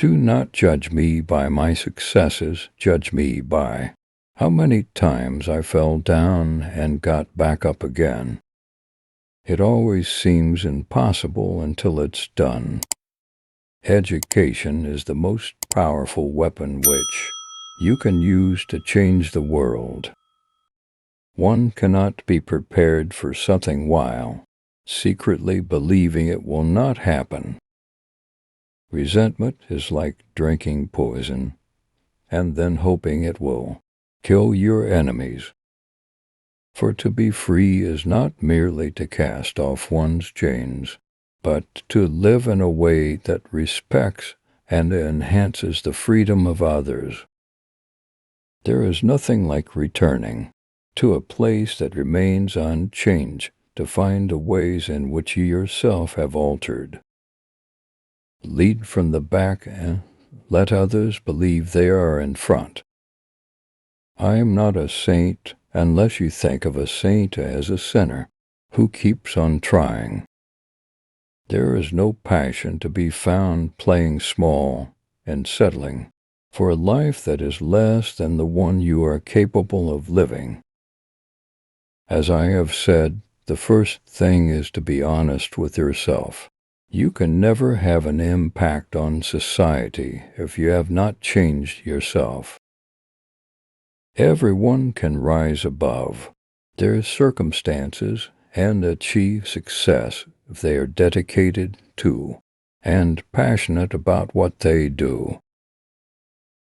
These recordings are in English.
Do not judge me by my successes, judge me by how many times I fell down and got back up again. It always seems impossible until it's done. Education is the most powerful weapon which you can use to change the world. One cannot be prepared for something while secretly believing it will not happen. Resentment is like drinking poison and then hoping it will kill your enemies. For to be free is not merely to cast off one's chains, but to live in a way that respects and enhances the freedom of others. There is nothing like returning to a place that remains unchanged to find the ways in which you yourself have altered. Lead from the back and let others believe they are in front. I am not a saint unless you think of a saint as a sinner who keeps on trying. There is no passion to be found playing small and settling for a life that is less than the one you are capable of living. As I have said, the first thing is to be honest with yourself. You can never have an impact on society if you have not changed yourself. Everyone can rise above their circumstances and achieve success if they are dedicated to and passionate about what they do.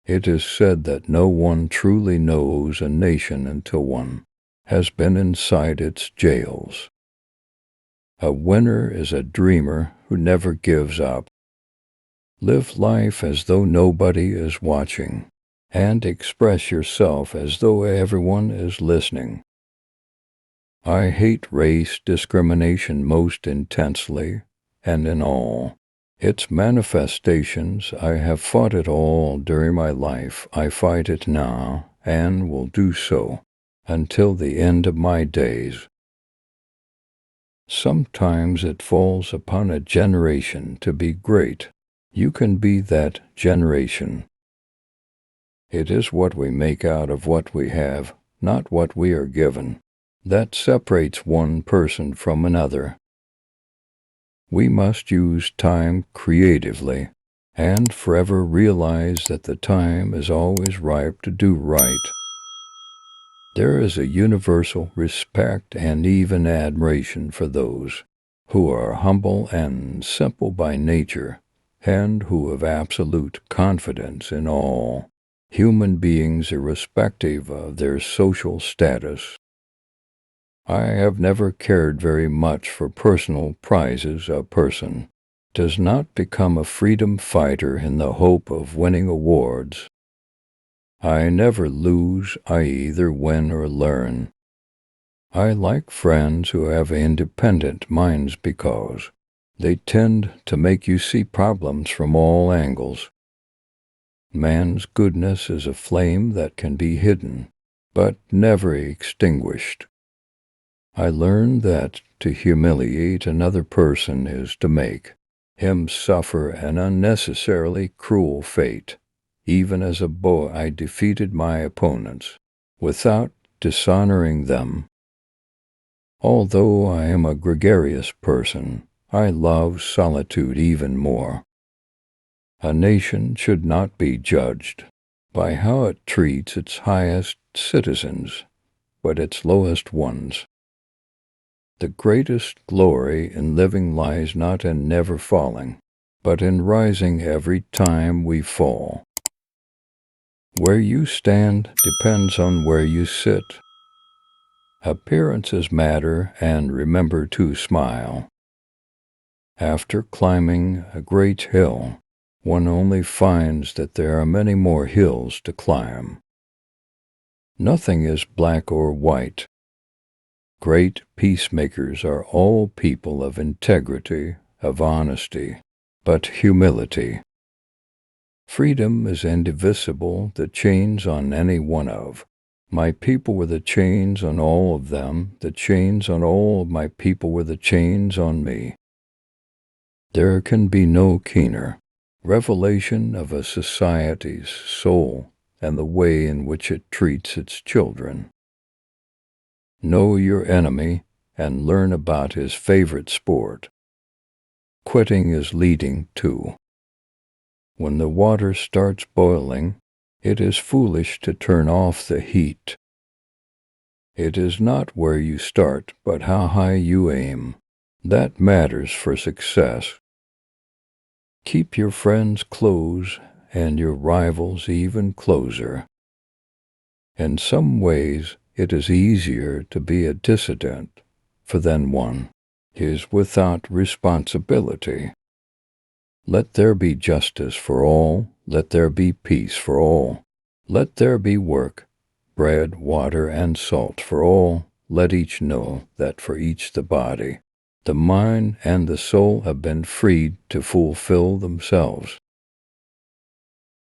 It is said that no one truly knows a nation until one has been inside its jails. A winner is a dreamer who never gives up. Live life as though nobody is watching, and express yourself as though everyone is listening. I hate race discrimination most intensely, and in all its manifestations. I have fought it all during my life. I fight it now, and will do so until the end of my days. Sometimes it falls upon a generation to be great. You can be that generation. It is what we make out of what we have, not what we are given, that separates one person from another. We must use time creatively and forever realize that the time is always ripe to do right. There is a universal respect and even admiration for those who are humble and simple by nature, and who have absolute confidence in all human beings irrespective of their social status. I have never cared very much for personal prizes. A person does not become a freedom fighter in the hope of winning awards. I never lose, I either win or learn. I like friends who have independent minds because they tend to make you see problems from all angles. Man's goodness is a flame that can be hidden, but never extinguished. I learned that to humiliate another person is to make him suffer an unnecessarily cruel fate. Even as a boy, I defeated my opponents without dishonoring them. Although I am a gregarious person, I love solitude even more. A nation should not be judged by how it treats its highest citizens, but its lowest ones. The greatest glory in living lies not in never falling, but in rising every time we fall. Where you stand depends on where you sit. Appearances matter, and remember to smile. After climbing a great hill, one only finds that there are many more hills to climb. Nothing is black or white. Great peacemakers are all people of integrity, of honesty, but humility. Freedom is indivisible. The chains on any one of my people were the chains on all of them. The chains on all of my people were the chains on me. There can be no keener revelation of a society's soul and the way in which it treats its children. Know your enemy and learn about his favorite sport. Quitting is leading to. When the water starts boiling, it is foolish to turn off the heat. It is not where you start, but how high you aim. That matters for success. Keep your friends close and your rivals even closer. In some ways, it is easier to be a dissident, for then one is without responsibility. Let there be justice for all, let there be peace for all. Let there be work, bread, water, and salt for all. Let each know that for each the body, the mind, and the soul have been freed to fulfill themselves.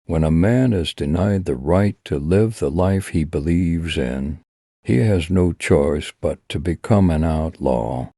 When a man is denied the right to live the life he believes in, he has no choice but to become an outlaw.